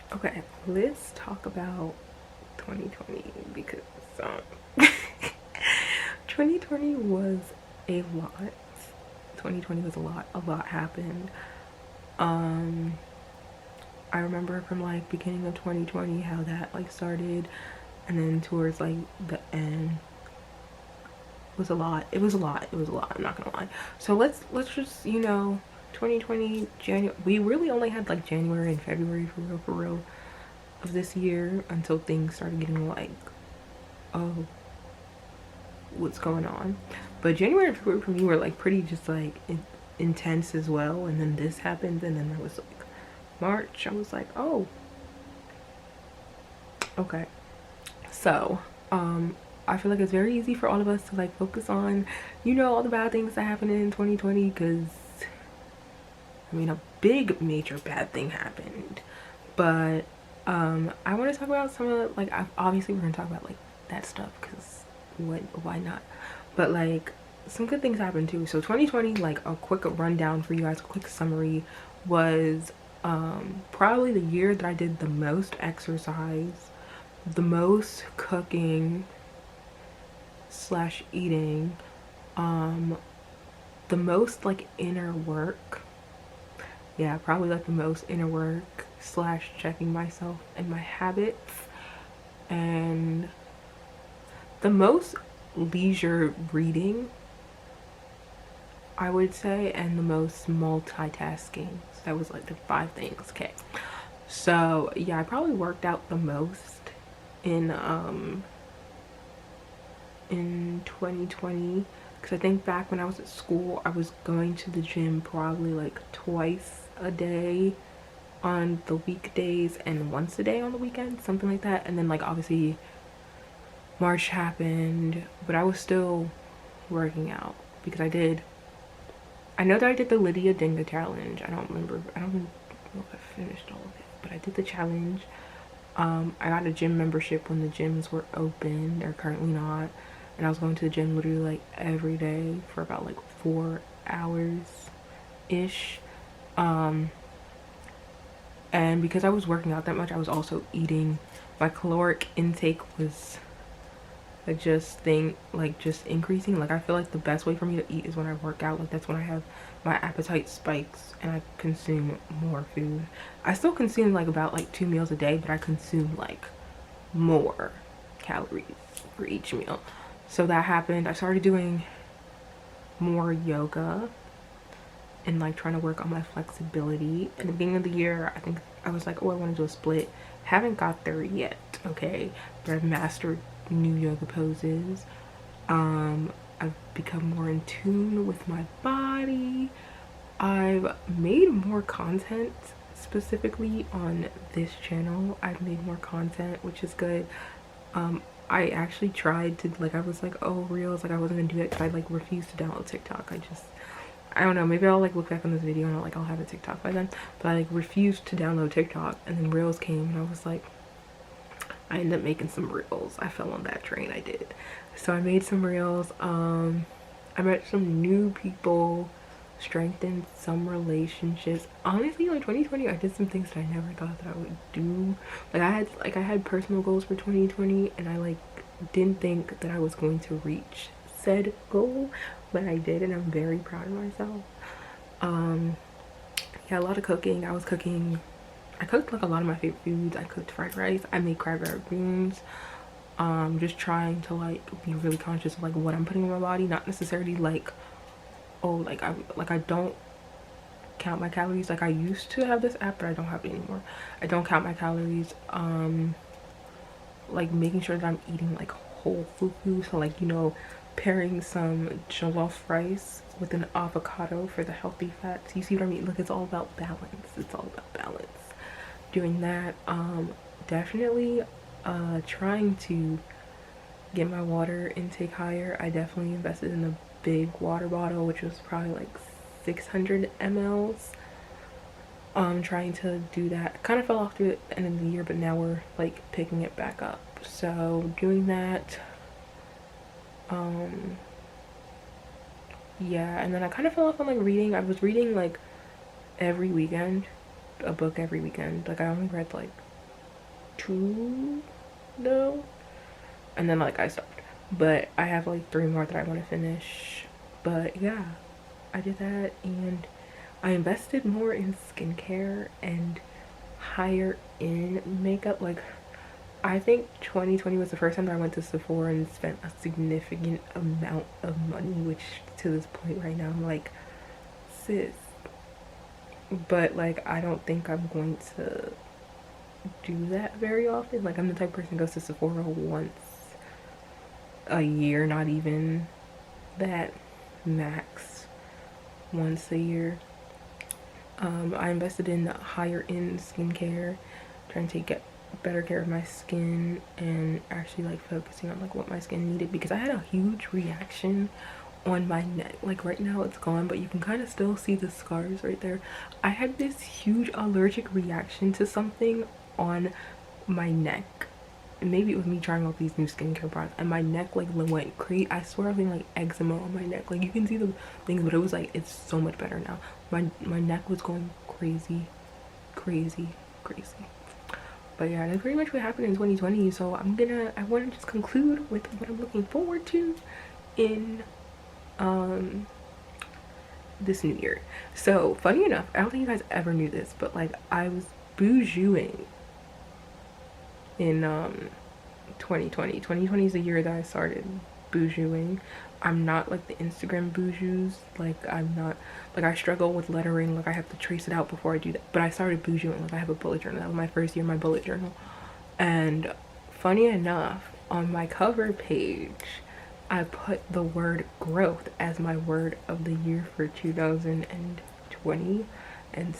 Okay, let's talk about 2020 because 2020 was a lot. 2020 was a lot. A lot happened. Um, I remember from like beginning of 2020 how that like started, and then towards like the end was a lot. It was a lot. It was a lot. I'm not gonna lie. So let's just 2020 January. We really only had like January and February for real of this year until things started getting like, oh, what's going on. But January and February for me were like pretty just like intense as well. And then this happened, and then there was like March. I was like, oh, okay. So, I feel like it's very easy for all of us to like focus on, all the bad things that happened in 2020 because I mean, a big major bad thing happened. But I want to talk about some of like obviously we're gonna talk about like that stuff because why not? But like some good things happened too. So 2020, like a quick rundown for you guys, a quick summary was probably the year that I did the most exercise, the most cooking slash eating, um, the most like inner work. Yeah, probably like the most inner work slash checking myself and my habits, and the most leisure reading, I would say, and the most multitasking. So that was like the five things. Okay. So yeah, I probably worked out the most in um in 2020 because I think back when I was at school, I was going to the gym probably like twice a day on the weekdays and once a day on the weekends, something like that. And then like obviously March happened, but I was still working out because I know that I did the Lydia Dinga challenge. I don't know if I finished all of it, but I did the challenge. I got a gym membership when the gyms were open. They're currently not. And I was going to the gym literally like every day for about like 4 hours ish. Um, and because I was working out that much, I was also eating. My caloric intake was just increasing. Like I feel like the best way for me to eat is when I work out. Like that's when I have my appetite spikes and I consume more food. I still consume like about like 2 meals a day, but I consume like more calories for each meal. So that happened. I started doing more yoga and like trying to work on my flexibility. In the beginning of the year, I think I was like, oh, I want to do a split. Haven't got there yet, okay? But I've mastered new yoga poses. I've become more in tune with my body. I've made more content specifically on this channel. I've made more content, which is good. I actually tried to like I was like, oh, reels, like I wasn't gonna do it because I like refused to download TikTok. I don't know, maybe I'll like look back on this video and I'll have a TikTok by then. But I like refused to download TikTok, and then reels came and I was like, I ended up making some reels. I fell on that train, I did. So I made some reels. I met some new people, strengthened some relationships. Honestly, like 2020, I did some things that I never thought that I would do. Like I had personal goals for 2020, and I like didn't think that I was going to reach said goal, but I did, and I'm very proud of myself. Um, yeah, a lot of cooking. I cooked like a lot of my favorite foods. I cooked fried rice. I made cranberry beans. Just trying to like be really conscious of like what I'm putting in my body, not necessarily like, oh, I don't count my calories. Like I used to have this app, but I don't have it anymore. I don't count my calories. Like making sure that I'm eating like whole food. So like pairing some jollof rice with an avocado for the healthy fats. You see what I mean? Look, it's all about balance. It's all about balance. Doing that. Definitely trying to get my water intake higher. I definitely invested in a big water bottle, which was probably like 600 mls. Trying to do that. Kind of fell off through the end of the year, but now we're like picking it back up. So doing that. Um, yeah, and then I kind of fell off on like reading. I was reading like every weekend, a book every weekend. Like I only read like 2 though, and then like I stopped. But I have like 3 more that I want to finish. But yeah, I did that, and I invested more in skincare and higher in makeup. Like, I think 2020 was the first time that I went to Sephora and spent a significant amount of money, which to this point right now I'm like, sis. But like, I don't think I'm going to do that very often. Like, I'm the type of person who goes to Sephora once a year, not even that, max once a year. I invested in higher end skincare, trying to get better care of my skin and actually like focusing on like what my skin needed, because I had a huge reaction on my neck. Like right now it's gone, but you can kind of still see the scars right there. I had this huge allergic reaction to something on my neck. Maybe it was me trying out these new skincare products, and my neck like went crazy. I swear I was getting like eczema on my neck. Like you can see the things, but it was like, it's so much better now. My neck was going crazy, crazy, crazy. But yeah, that's pretty much what happened in 2020. So I want to just conclude with what I'm looking forward to in this new year. So funny enough, I don't think you guys ever knew this, but like I was boujooing in 2020. 2020 is the year that I started boujooing. I'm not like the Instagram boujoos. Like I'm not, like I struggle with lettering. Like I have to trace it out before I do that. But I started boujooing. Like I have a bullet journal. That was my first year, my bullet journal. And funny enough, on my cover page, I put the word growth as my word of the year for 2020. And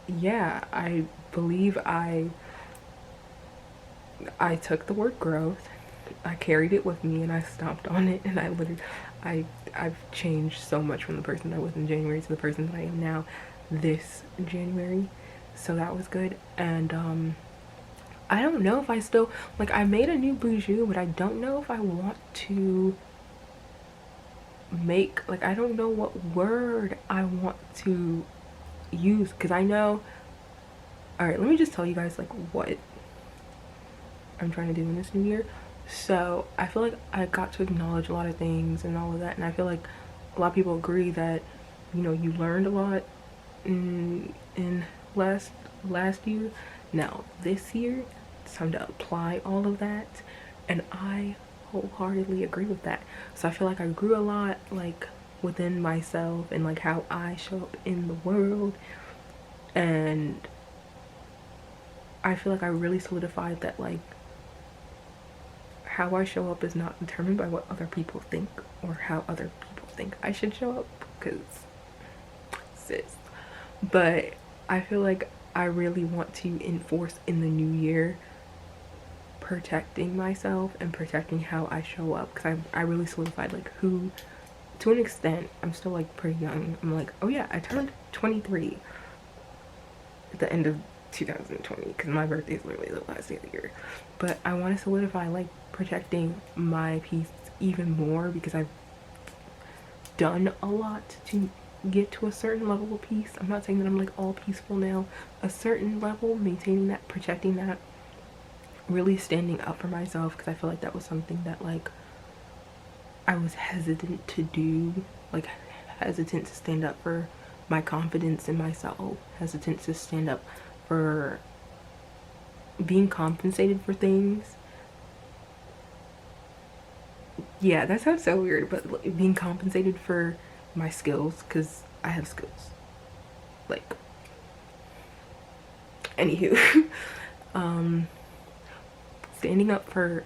yeah, I believe I took the word growth, I carried it with me, and I stomped on it, and I've changed so much from the person that I was in January to the person that I am now this January. So that was good. And I don't know if I still, like, I made a new boujou, but I don't know if I want to make, like, I don't know what word I want to use, because I know, all right, let me just tell you guys like what I'm trying to do in this new year. So I feel like I got to acknowledge a lot of things and all of that, and I feel like a lot of people agree that, you know, you learned a lot in last year. Now this year it's time to apply all of that, and I wholeheartedly agree with that. So I feel like I grew a lot, like within myself and like how I show up in the world, and I feel like I really solidified that like how I show up is not determined by what other people think or how other people think I should show up, because sis. But I feel like I really want to enforce in the new year protecting myself and protecting how I show up, because I really solidified like who, to an extent. I'm still like pretty young. I'm like, oh yeah, I turned 23 at the end of 2020, because my birthday is literally the last day of the year. But I want to solidify like protecting my peace even more, because I've done a lot to get to a certain level of peace. I'm not saying that I'm like all peaceful now. A certain level, maintaining that, protecting that, really standing up for myself, because I feel like that was something that like I was hesitant to do, like hesitant to stand up for my confidence in myself, hesitant to stand up for being compensated for things. Yeah, that sounds so weird, but being compensated for my skills, because I have skills. Like, anywho, standing up for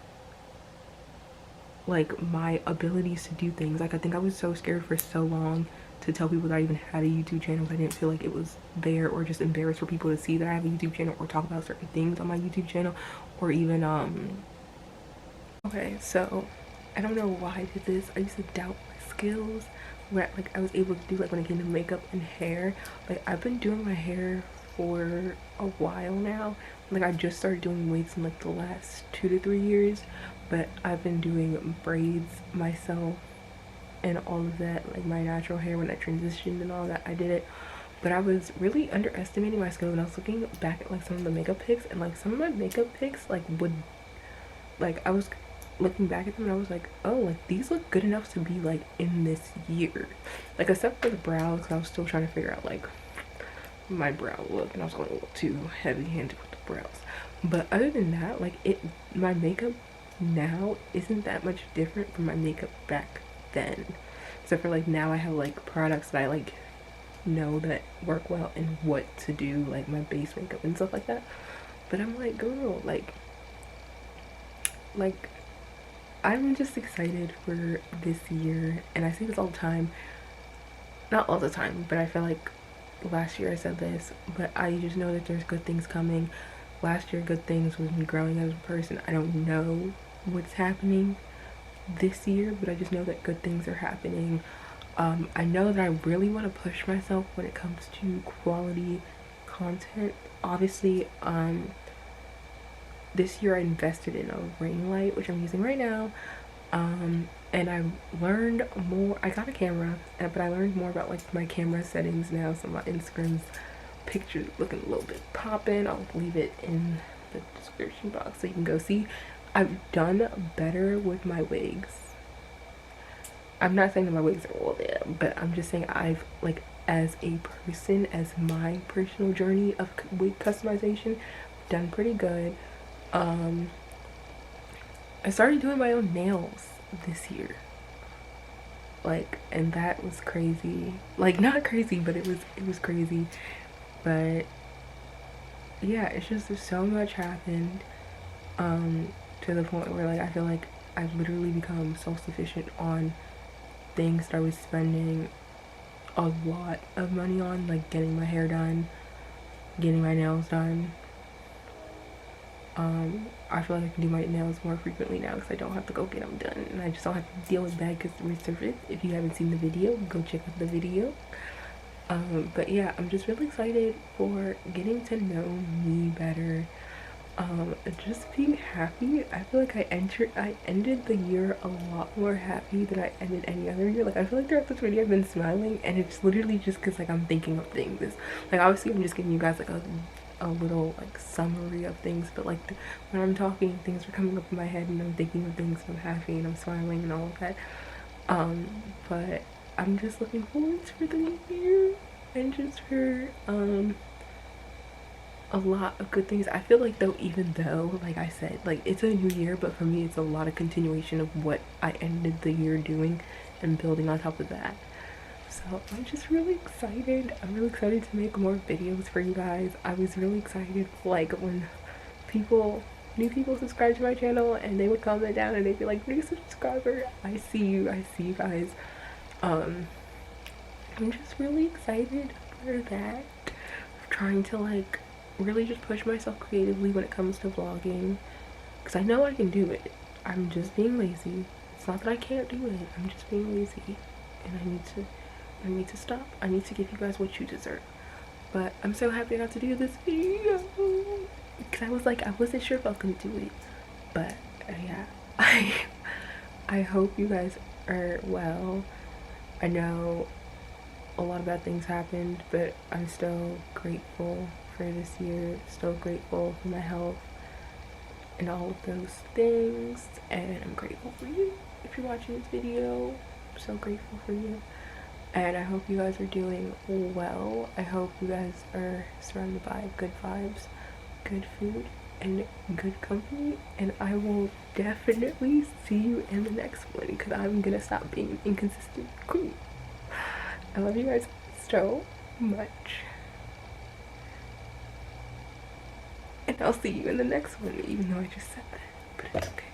like my abilities to do things. Like I think I was so scared for so long to tell people that I even had a YouTube channel. I didn't feel like it was there, or just embarrassed for people to see that I have a YouTube channel or talk about certain things on my YouTube channel, or even okay, so I don't know why I did this. I used to doubt my skills, what like I was able to do, like when it came to makeup and hair. Like I've been doing my hair for a while now. Like I just started doing wigs in like the last 2 to 3 years, but I've been doing braids myself and all of that, like my natural hair when I transitioned and all that. I did it but I was really underestimating my skills, and I was looking back at like some of the makeup pics, and like some of my makeup pics like would, like I was looking back at them and I was like, oh, like these look good enough to be like in this year, like except for the brows, because I was still trying to figure out like my brow look, and I was going a little too heavy handed with the brows. But other than that, like my makeup now isn't that much different from my makeup back then, except for like now I have like products that I like know that work well and what to do, like my base makeup and stuff like that. But I'm like, girl, like I'm just excited for this year, and I say this all the time, not all the time, but I feel like last year I said this, but I just know that there's good things coming. Last year good things was me growing as a person. I don't know what's happening this year, but I just know that good things are happening. I know that I really want to push myself when it comes to quality content. Obviously, this year I invested in a ring light, which I'm using right now. And I learned more. I got a camera, but I learned more about like my camera settings now. So my Instagram's pictures looking a little bit poppin'. I'll leave it in the description box so you can go see. I've done better with my wigs. I'm not saying that my wigs are all there, but I'm just saying I've like, as a person, as my personal journey of wig customization, done pretty good. I started doing my own nails this year, like, and that was crazy. Like, not crazy, but it was crazy. But yeah, it's just so much happened, to the point where like I feel like I've literally become self-sufficient on things that I was spending a lot of money on, like getting my hair done, getting my nails done. I feel like I can do my nails more frequently now because I don't have to go get them done, and I just don't have to deal with bad customer service. If you haven't seen the video, go check out the video. But yeah, I'm just really excited for getting to know me better. Just being happy. I feel like I ended the year a lot more happy than I ended any other year. Like I feel like throughout this video I've been smiling, and it's literally just because like I'm thinking of things. Like obviously I'm just giving you guys like a little like summary of things, but like when I'm talking, things are coming up in my head and I'm thinking of things and I'm happy and I'm smiling and all of that. But I'm just looking forward for the new year, and just for a lot of good things. I feel like though, even though like I said, like it's a new year, but for me it's a lot of continuation of what I ended the year doing and building on top of that. So I'm just really excited. I'm really excited to make more videos for you guys. I was really excited like when new people subscribe to my channel and they would comment down and they'd be like, new subscriber, I see you guys. I'm just really excited for that. I'm trying to like really just push myself creatively when it comes to vlogging, because I know I can do it. I'm just being lazy. It's not that I can't do it, I'm just being lazy, and I need to stop. I need to give you guys what you deserve. But I'm so happy I got to do this video, because I was like, I wasn't sure if I was gonna do it, but yeah. I hope you guys are well. I know a lot of bad things happened, but I'm still grateful for this year, still grateful for my health and all of those things, and I'm grateful for you. If you're watching this video, I'm so grateful for you, and I hope you guys are doing well. I hope you guys are surrounded by good vibes, good food, and good company, and I will definitely see you in the next one, because I'm gonna stop being inconsistent queen. I love you guys so much, and I'll see you in the next one, even though I just said that, but it's okay.